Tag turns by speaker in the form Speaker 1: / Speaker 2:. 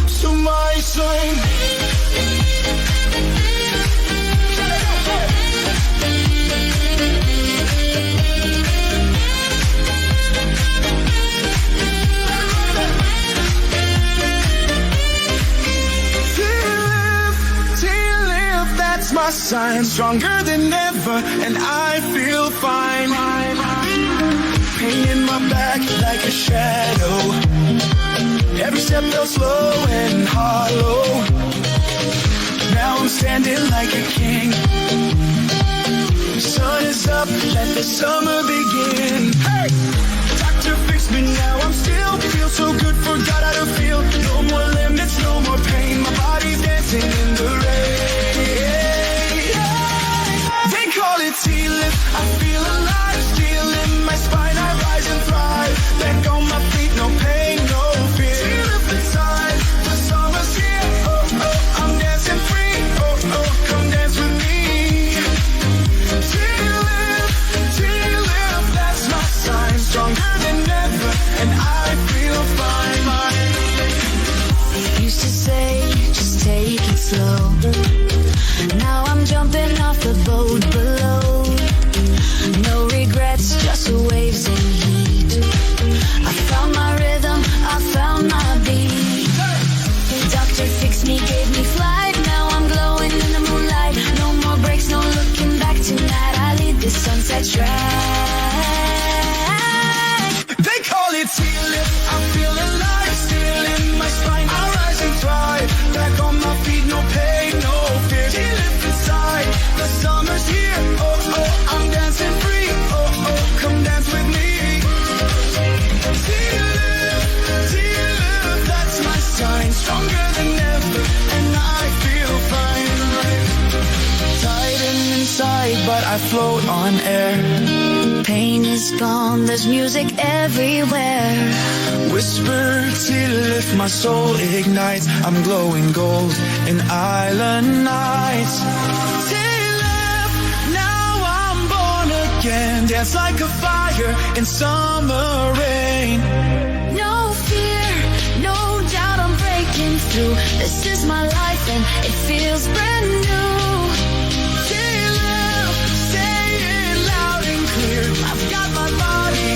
Speaker 1: So my sign. My sign, stronger than ever, and I feel fine. Pain in my back like a shadow. Every step felt slow and hollow. Now I'm standing like a king. Sun is up, let the summer begin. Hey! Doctor, fix me now, I'm still feel so good, forgot how to feel. No more limits, no more pain, my body's dancing in the rain. They call it TLIP, I feel alive, still in my spine, I rise and thrive. Back on my feet, no pain, no fear. TLIP inside, the summer's here, oh, oh, I'm dancing free, oh, oh, come dance with me. TLIP, TLIP, that's my sign, stronger than ever, and I feel fine.
Speaker 2: Used to say, just take it slow. Now I'm jumping off the boat below. No regrets, just waves and heat. I found my rhythm, I found my beat. Doctor fixed me, gave me flight. Now I'm glowing in the moonlight. No more breaks, no looking back tonight. I lead the sunset track.
Speaker 1: They call it TLIP, I feel alive, still in my spine. I rise and thrive, back on my feet, no pain, no fear. TLIP inside, the summer's here, oh, oh, I'm dancing free, oh, oh, come dance with me. TLIP, TLIP, that's my sign, stronger than ever, and I feel fine. Tighten inside, but I float on air.
Speaker 2: Pain is gone, there's music everywhere.
Speaker 1: Whisper till if my soul ignites. I'm glowing gold in island nights. Till if now I'm born again. Dance like a fire in summer rain.
Speaker 2: No fear, no doubt I'm breaking through. This is my life and it feels brand new.
Speaker 1: Till if, say it loud and clear. I've got my body